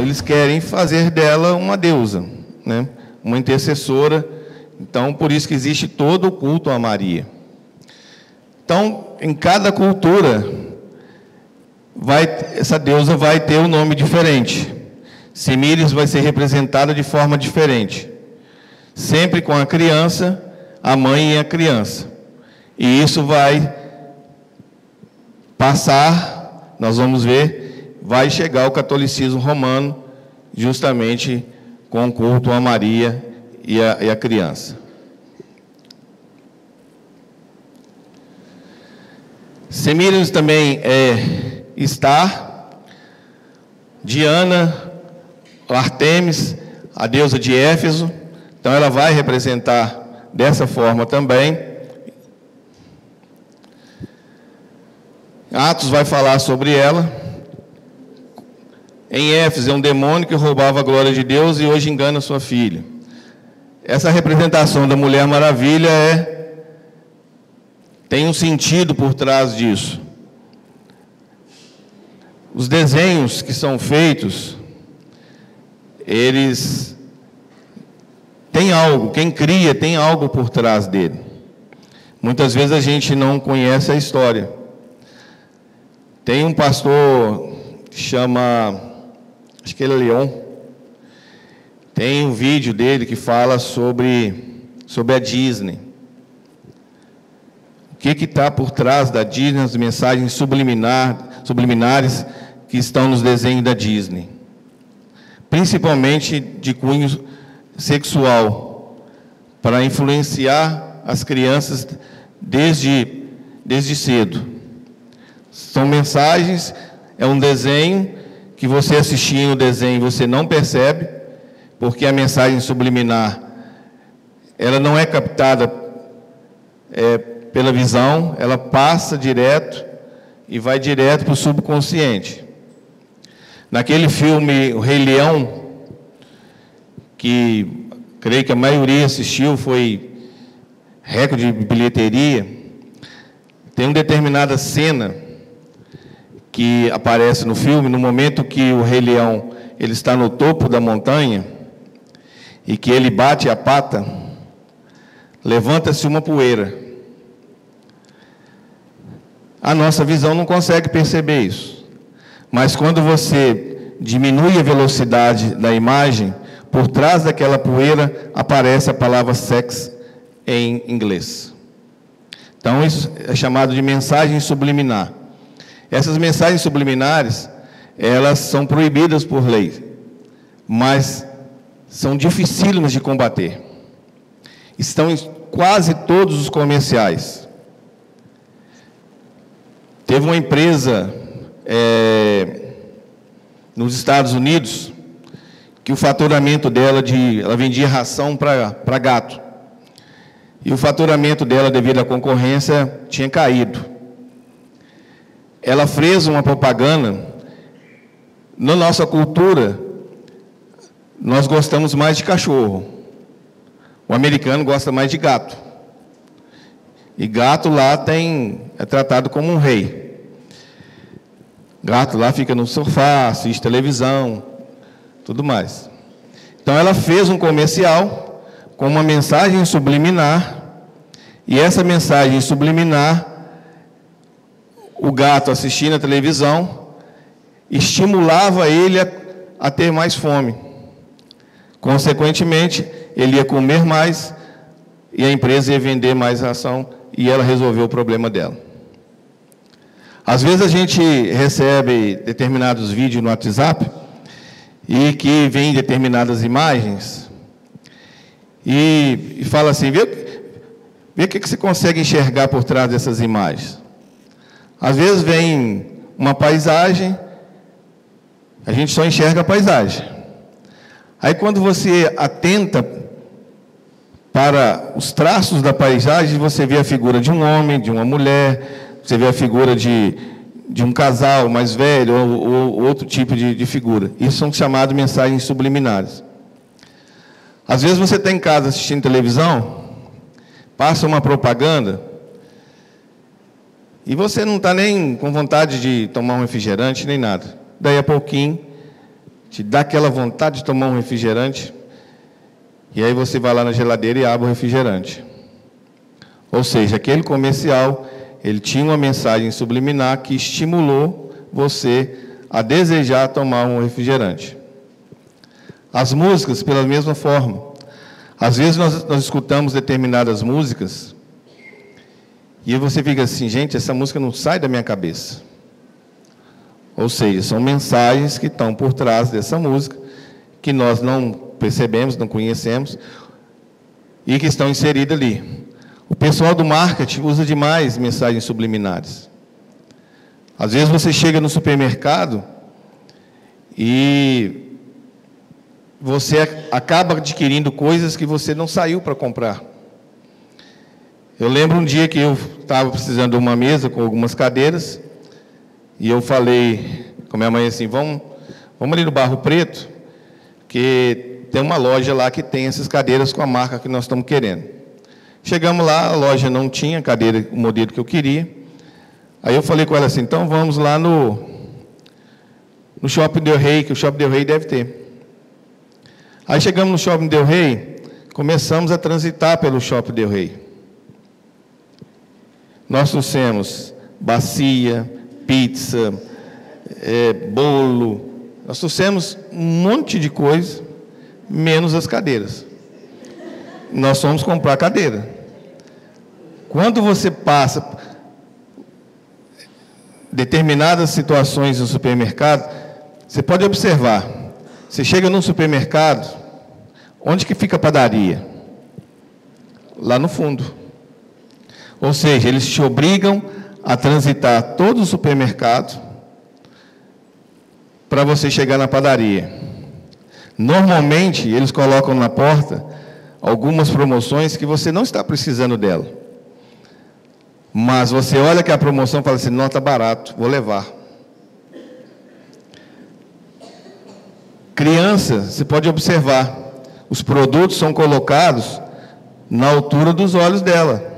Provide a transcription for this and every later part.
eles querem fazer dela uma deusa, né? Uma intercessora. Então, por isso que existe todo o culto a Maria. Então, em cada cultura, essa deusa vai ter um nome diferente. Semíris vai ser representada de forma diferente. Sempre com a criança, a mãe e a criança. E isso vai passar, nós vamos ver, vai chegar ao catolicismo romano, justamente com o culto a Maria e a criança. Semíris também é Star, Diana, Artemis, a deusa de Éfeso. Então ela vai representar dessa forma também. Atos vai falar sobre ela. Em Éfeso é um demônio que roubava a glória de Deus e hoje engana sua filha. Essa representação da Mulher Maravilha tem um sentido por trás disso. Os desenhos que são feitos, eles têm algo, quem cria tem algo por trás dele. Muitas vezes a gente não conhece a história. Tem um pastor que chama, acho que ele é Leon, tem um vídeo dele que fala sobre a Disney. O que está por trás da Disney, as mensagens subliminares que estão nos desenhos da Disney. Principalmente de cunho sexual, para influenciar as crianças desde cedo. São mensagens, é um desenho que você assistindo o desenho você não percebe, porque a mensagem subliminar, ela não é captada pela visão, ela passa direto e vai direto para o subconsciente. Naquele filme O Rei Leão, que creio que a maioria assistiu, foi recorde de bilheteria, tem uma determinada cena que aparece no filme, no momento que o Rei Leão ele está no topo da montanha e que ele bate a pata, levanta-se uma poeira. A nossa visão não consegue perceber isso. Mas quando você diminui a velocidade da imagem, por trás daquela poeira aparece a palavra sex em inglês. Então isso é chamado de mensagem subliminar. Essas mensagens subliminares, elas são proibidas por lei, mas são dificílimas de combater. Estão em quase todos os comerciais. Teve uma empresa nos Estados Unidos que o faturamento dela, ela vendia ração para gato. E o faturamento dela, devido à concorrência, tinha caído. Ela fez uma propaganda. Na nossa cultura, nós gostamos mais de cachorro. O americano gosta mais de gato. E gato lá é tratado como um rei. Gato lá fica no sofá, assiste televisão, tudo mais. Então ela fez um comercial com uma mensagem subliminar, e essa mensagem subliminar, o gato assistindo a televisão, estimulava ele a ter mais fome. Consequentemente, ele ia comer mais e a empresa ia vender mais ração e ela resolveu o problema dela. Às vezes a gente recebe determinados vídeos no WhatsApp e que vem determinadas imagens e fala assim, vê o que você consegue enxergar por trás dessas imagens. Às vezes vem uma paisagem, a gente só enxerga a paisagem. Aí quando você atenta para os traços da paisagem, você vê a figura de um homem, de uma mulher, você vê a figura de um casal mais velho, ou outro tipo de figura. Isso são chamadas mensagens subliminares. Às vezes você está em casa assistindo televisão, passa uma propaganda, e você não está nem com vontade de tomar um refrigerante, nem nada. Daí a pouquinho, te dá aquela vontade de tomar um refrigerante, e aí você vai lá na geladeira e abre o refrigerante. Ou seja, aquele comercial, ele tinha uma mensagem subliminar que estimulou você a desejar tomar um refrigerante. As músicas, pela mesma forma. Às vezes nós escutamos determinadas músicas e você fica assim, gente, essa música não sai da minha cabeça. Ou seja, são mensagens que estão por trás dessa música, que nós não percebemos, não conhecemos, e que estão inseridas ali. O pessoal do marketing usa demais mensagens subliminares. Às vezes você chega no supermercado e você acaba adquirindo coisas que você não saiu para comprar. Eu lembro um dia que eu estava precisando de uma mesa com algumas cadeiras, e eu falei com minha mãe assim, vamos ali no Barro Preto, que tem uma loja lá que tem essas cadeiras com a marca que nós estamos querendo. Chegamos lá, a loja não tinha cadeira, o modelo que eu queria. Aí eu falei com ela assim, então vamos lá no Shopping Del Rey, que o Shopping Del Rey deve ter. Aí chegamos no Shopping Del Rey, começamos a transitar pelo Shopping Del Rey. Nós trouxemos bacia, pizza, bolo, nós trouxemos um monte de coisa, menos as cadeiras. Nós fomos comprar cadeira. Quando você passa determinadas situações no supermercado, você pode observar, você chega num supermercado, onde que fica a padaria? Lá no fundo. Ou seja, eles te obrigam a transitar todo o supermercado para você chegar na padaria. Normalmente, eles colocam na porta algumas promoções que você não está precisando dela. Mas você olha que a promoção e fala assim, não, está barato, vou levar. Criança, você pode observar, os produtos são colocados na altura dos olhos dela.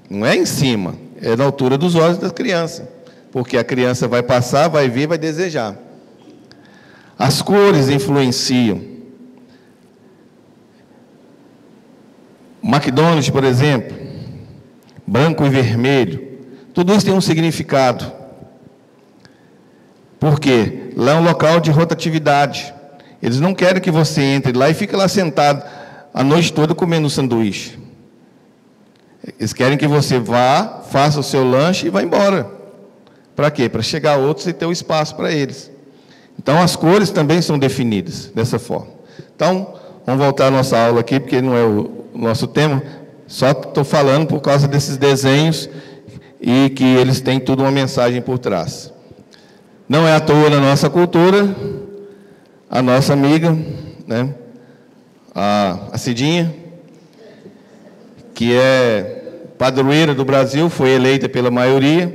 Não é em cima, é na altura dos olhos da criança. Porque a criança vai passar, vai ver, vai desejar. As cores influenciam. McDonald's, por exemplo, branco e vermelho, tudo isso tem um significado. Por quê? Lá é um local de rotatividade. Eles não querem que você entre lá e fique lá sentado a noite toda comendo um sanduíche. Eles querem que você vá, faça o seu lanche e vá embora. Para quê? Para chegar outros e ter o espaço para eles. Então, as cores também são definidas dessa forma. Então, vamos voltar à nossa aula aqui, porque não é o nosso tema. Só estou falando por causa desses desenhos e que eles têm tudo uma mensagem por trás. Não é à toa na nossa cultura, a nossa amiga, né, a Cidinha, que é padroeira do Brasil, foi eleita pela maioria,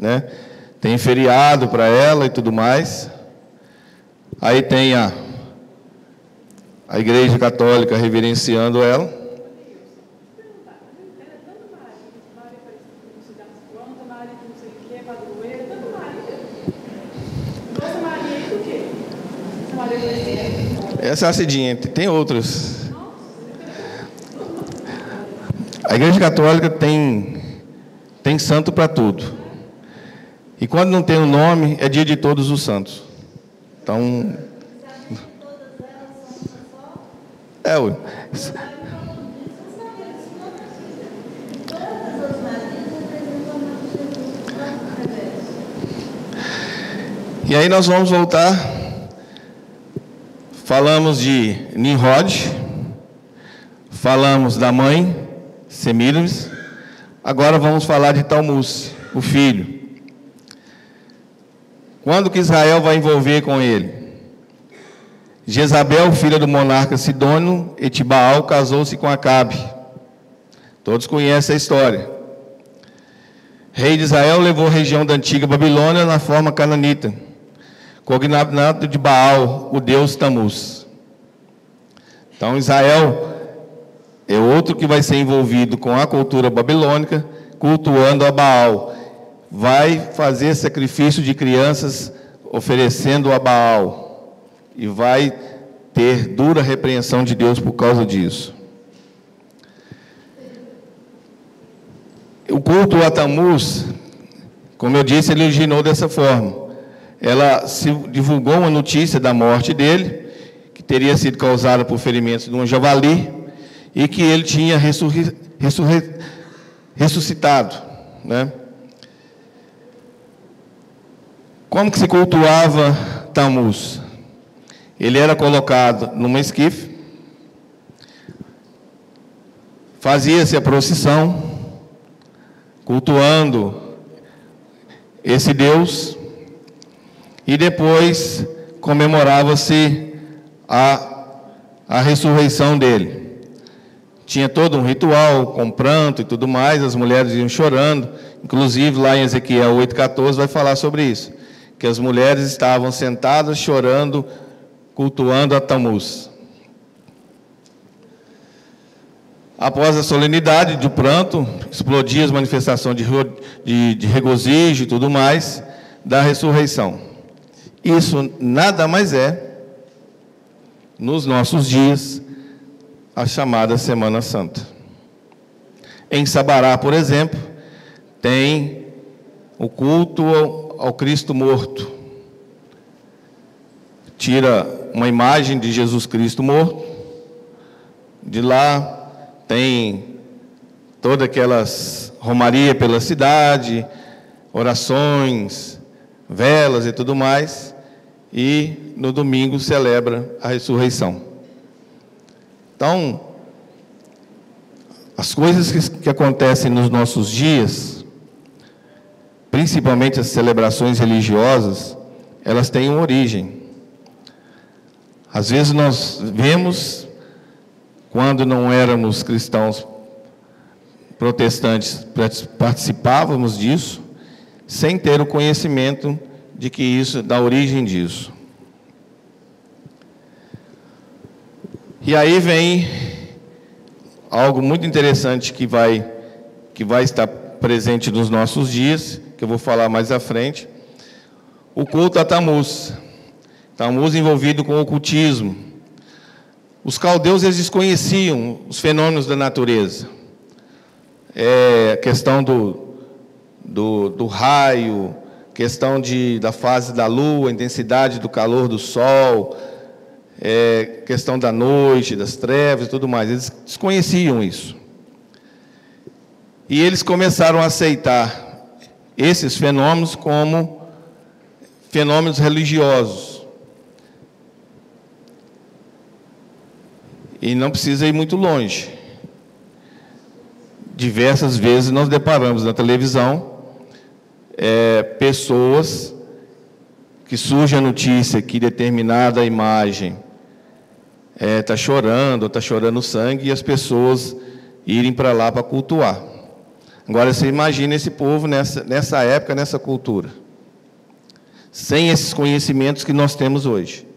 né, tem feriado para ela e tudo mais. Aí tem a Igreja Católica reverenciando ela. Essa é a Cidinha, tem outros. A Igreja Católica tem santo para tudo. E quando não tem o nome, é dia de todos os santos. Então... E aí nós vamos voltar. Falamos de Nimrod, falamos da mãe, Semíramis, agora vamos falar de Talmuz, o filho. Quando que Israel vai envolver com ele? Jezabel, filha do monarca Sidônio, Etibaal, casou-se com Acabe. Todos conhecem a história. Rei de Israel levou a região da antiga Babilônia na forma cananita, cognato de Baal, o deus Tamuz. Então, Israel é outro que vai ser envolvido com a cultura babilônica, cultuando a Baal. Vai fazer sacrifício de crianças, oferecendo a Baal. e vai ter dura repreensão de Deus por causa disso. O culto a Tamuz, como eu disse, ele originou dessa forma. Ela se divulgou uma notícia da morte dele, que teria sido causada por ferimentos de um javali, e que ele tinha ressuscitado, né? Como que se cultuava Tamuz? Ele era colocado numa esquife, fazia-se a procissão, cultuando esse Deus, e depois comemorava-se a ressurreição dele. Tinha todo um ritual, com pranto e tudo mais, as mulheres iam chorando, inclusive lá em Ezequiel 8,14 vai falar sobre isso, que as mulheres estavam sentadas chorando, cultuando a Tamuz. Após a solenidade do pranto, explodia as manifestações de regozijo e tudo mais, da ressurreição. Isso nada mais é, nos nossos dias, a chamada Semana Santa. Em Sabará, por exemplo, tem o culto ao Cristo morto. Tira uma imagem de Jesus Cristo morto, de lá tem todas aquelas romaria pela cidade, orações, velas e tudo mais, e no domingo celebra a ressurreição. Então, as coisas que acontecem nos nossos dias, principalmente as celebrações religiosas, elas têm uma origem. Às vezes nós vemos, quando não éramos cristãos protestantes, participávamos disso, sem ter o conhecimento de que isso, da origem disso. E aí vem algo muito interessante que vai estar presente nos nossos dias, que eu vou falar mais à frente, o culto a Tamuz. Tamuz envolvido com o ocultismo. Os caldeus, eles desconheciam os fenômenos da natureza. A questão do raio, questão da fase da lua, a intensidade do calor do sol, questão da noite, das trevas e tudo mais. Eles desconheciam isso. E eles começaram a aceitar esses fenômenos como fenômenos religiosos. E não precisa ir muito longe. Diversas vezes nós deparamos na televisão pessoas que surge a notícia que determinada imagem está chorando, ou está chorando sangue, e as pessoas irem para lá para cultuar. Agora, você imagina esse povo nessa época, nessa cultura, sem esses conhecimentos que nós temos hoje.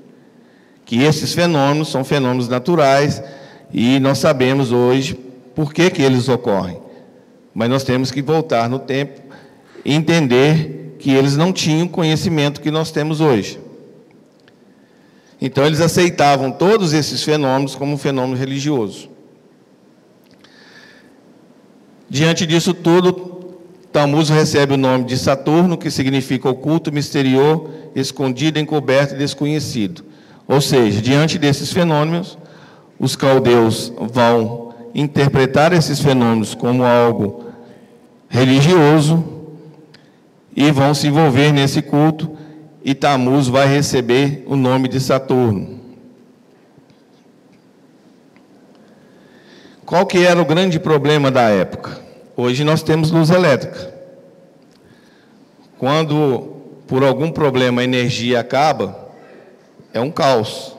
Que esses fenômenos são fenômenos naturais, e nós sabemos hoje por que eles ocorrem. Mas nós temos que voltar no tempo e entender que eles não tinham o conhecimento que nós temos hoje. Então, eles aceitavam todos esses fenômenos como um fenômeno religioso. Diante disso tudo, Tamuz recebe o nome de Saturno, que significa oculto, misterioso, escondido, encoberto e desconhecido. Ou seja, diante desses fenômenos, os caldeus vão interpretar esses fenômenos como algo religioso e vão se envolver nesse culto, e Tamuz vai receber o nome de Saturno. Qual que era o grande problema da época? Hoje nós temos luz elétrica. Quando, por algum problema, a energia acaba, é um caos.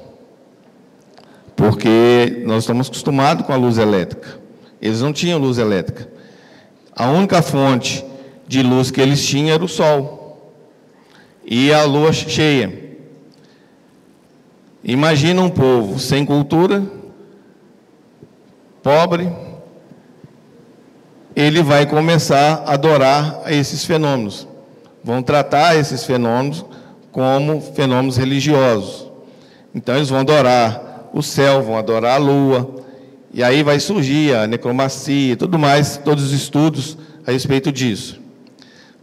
Porque nós estamos acostumados com a luz elétrica. Eles não tinham luz elétrica. A única fonte de luz que eles tinham era o sol e a lua cheia. Imagina um povo sem cultura, pobre, ele vai começar a adorar esses fenômenos. Vão tratar esses fenômenos como fenômenos religiosos. Então eles vão adorar o céu, vão adorar a lua, e aí vai surgir a necromancia e tudo mais, todos os estudos a respeito disso.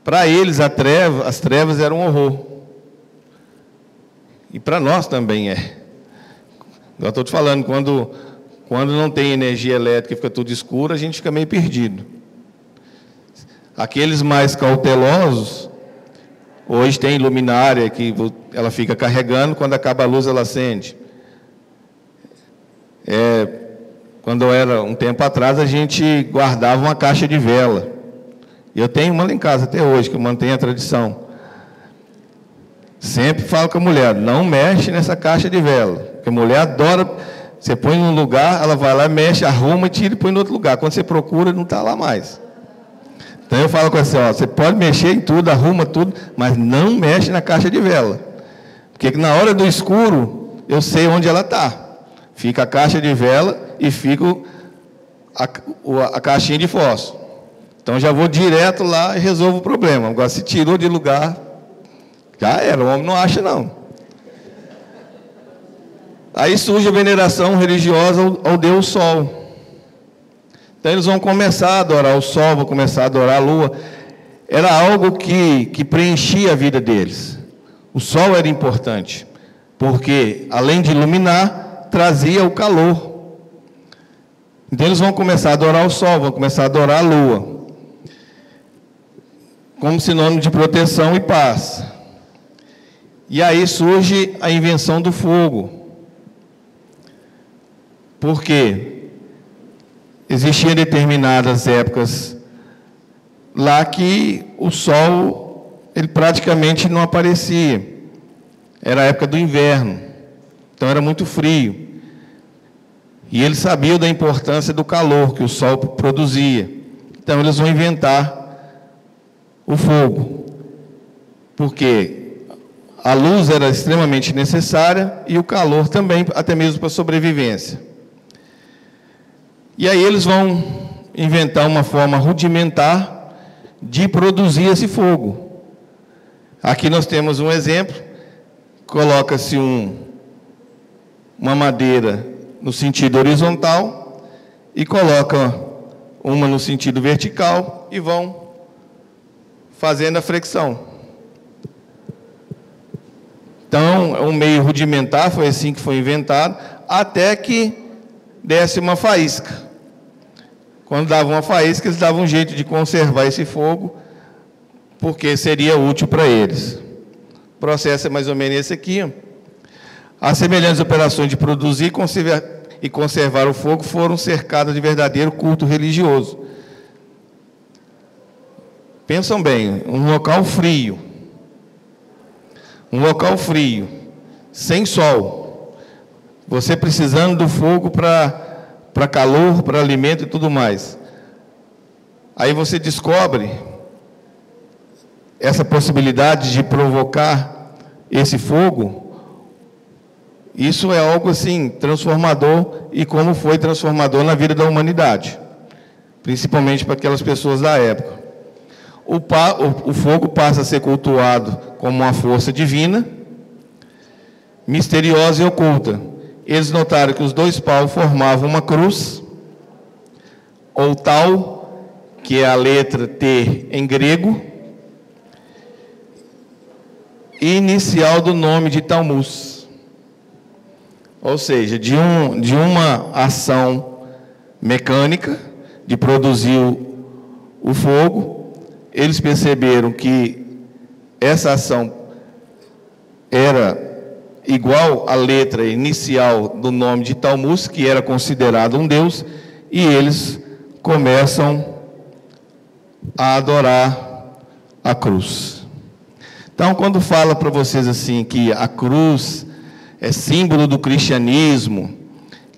Para eles, as trevas eram um horror. E para nós também é. Eu estou te falando, quando não tem energia elétrica e fica tudo escuro, a gente fica meio perdido. Aqueles mais cautelosos, hoje tem luminária que ela fica carregando, quando acaba a luz ela acende. Quando eu era um tempo atrás, a gente guardava uma caixa de vela. Eu tenho uma lá em casa até hoje, que mantém a tradição. Sempre falo com a mulher, não mexe nessa caixa de vela. Porque a mulher adora, você põe num lugar, ela vai lá, mexe, arruma, tira e põe em outro lugar. Quando você procura, não está lá mais. Então eu falo com você, você pode mexer em tudo, arruma tudo, mas não mexe na caixa de vela. Porque na hora do escuro, eu sei onde ela está. Fica a caixa de vela e fica a caixinha de fósforo. Então já vou direto lá e resolvo o problema. Agora, se tirou de lugar, já era, o homem não acha não. Aí surge a veneração religiosa ao Deus Sol. Então eles vão começar a adorar o Sol, vão começar a adorar a Lua. Era algo que preenchia a vida deles. O Sol era importante, porque além de iluminar, trazia o calor. Então eles vão começar a adorar o Sol, vão começar a adorar a Lua, como sinônimo de proteção e paz. E aí surge a invenção do fogo. Por quê? Existiam determinadas épocas lá que o sol ele praticamente não aparecia. Era a época do inverno, então era muito frio. E eles sabiam da importância do calor que o sol produzia. Então eles vão inventar o fogo, porque a luz era extremamente necessária e o calor também, até mesmo para a sobrevivência. E aí eles vão inventar uma forma rudimentar de produzir esse fogo. Aqui nós temos um exemplo. Coloca-se uma madeira no sentido horizontal e coloca uma no sentido vertical e vão fazendo a fricção. Então, é um meio rudimentar, foi assim que foi inventado, até que desse uma faísca. Quando dava uma faísca, eles davam um jeito de conservar esse fogo, porque seria útil para eles. O processo é mais ou menos esse aqui. As semelhantes operações de produzir e conservar o fogo foram cercadas de verdadeiro culto religioso. Pensam bem, um local frio, sem sol, você precisando do fogo para calor, para alimento e tudo mais. Aí você descobre essa possibilidade de provocar esse fogo. Isso é algo assim transformador, e como foi transformador na vida da humanidade, principalmente para aquelas pessoas da época. O fogo passa a ser cultuado como uma força divina, misteriosa e oculta. Eles notaram que os dois paus formavam uma cruz, ou tal, que é a letra T em grego, e inicial do nome de Tammuz. Ou seja, de uma ação mecânica de produzir o fogo, eles perceberam que essa ação era igual à letra inicial do nome de Tammuz, que era considerado um deus, e eles começam a adorar a cruz. Então, quando fala para vocês assim que a cruz é símbolo do cristianismo,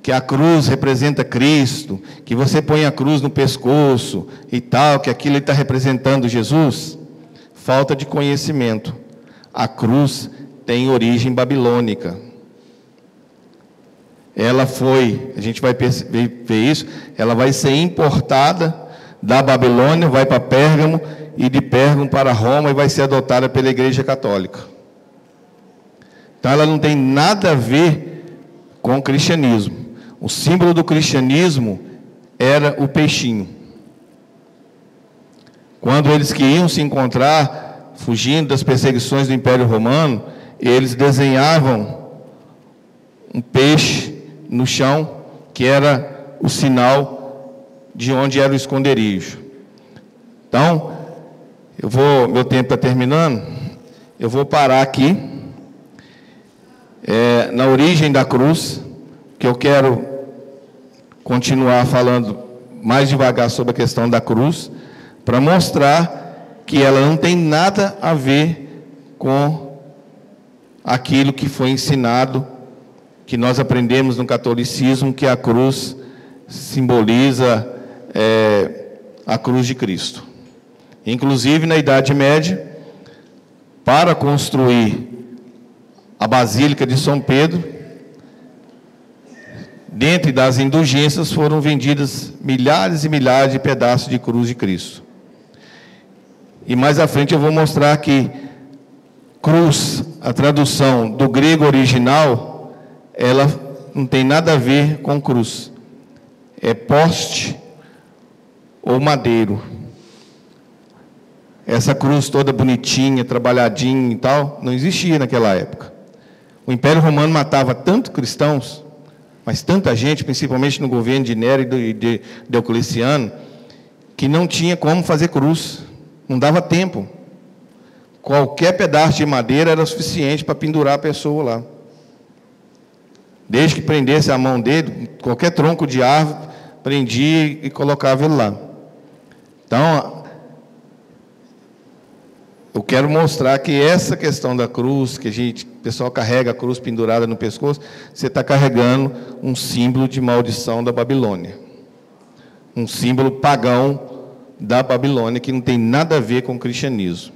que a cruz representa Cristo, que você põe a cruz no pescoço e tal, que aquilo está representando Jesus, falta de conhecimento. A cruz tem origem babilônica. Ela foi, a gente vai ver isso, ela vai ser importada da Babilônia, vai para Pérgamo, e de Pérgamo para Roma, e vai ser adotada pela Igreja Católica. Então, ela não tem nada a ver com o cristianismo. O símbolo do cristianismo era o peixinho. Quando eles queriam se encontrar, fugindo das perseguições do Império Romano, eles desenhavam um peixe no chão, que era o sinal de onde era o esconderijo. Então, meu tempo está terminando, eu vou parar aqui, na origem da cruz, que eu quero continuar falando mais devagar sobre a questão da cruz, para mostrar que ela não tem nada a ver com aquilo que foi ensinado, que nós aprendemos no catolicismo, que a cruz simboliza a cruz de Cristo. Inclusive, na Idade Média, para construir a Basílica de São Pedro, dentre das indulgências foram vendidas milhares e milhares de pedaços de cruz de Cristo. E mais à frente eu vou mostrar que cruz, a tradução do grego original, ela não tem nada a ver com cruz. É poste ou madeiro. Essa cruz toda bonitinha, trabalhadinha e tal, não existia naquela época. O Império Romano matava tanto cristãos, mas tanta gente, principalmente no governo de Nero e de Diocleciano, que não tinha como fazer cruz, não dava tempo. Qualquer pedaço de madeira era suficiente para pendurar a pessoa lá. Desde que prendesse a mão dele, qualquer tronco de árvore, prendia e colocava ele lá. Então, eu quero mostrar que essa questão da cruz, que o pessoal carrega a cruz pendurada no pescoço, você está carregando um símbolo de maldição da Babilônia. Um símbolo pagão da Babilônia, que não tem nada a ver com o cristianismo.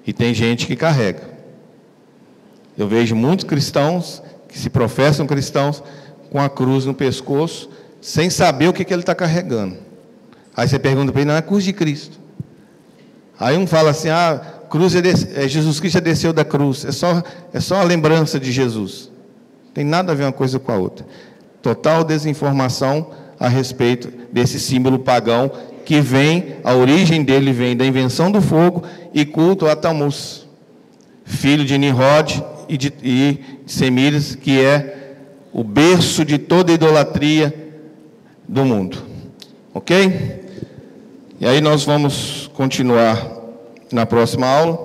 E tem gente que carrega. Eu vejo muitos cristãos, que se professam cristãos, com a cruz no pescoço, sem saber o que ele está carregando. Aí você pergunta para ele, não, é a cruz de Cristo. Aí um fala assim, cruz Jesus Cristo desceu da cruz, é só a lembrança de Jesus. Não tem nada a ver uma coisa com a outra. Total desinformação a respeito desse símbolo pagão, que a origem dele vem da invenção do fogo e culto a Tammuz, filho de Nimrod e de Semíramis, que é o berço de toda idolatria do mundo. Ok? E aí nós vamos continuar na próxima aula.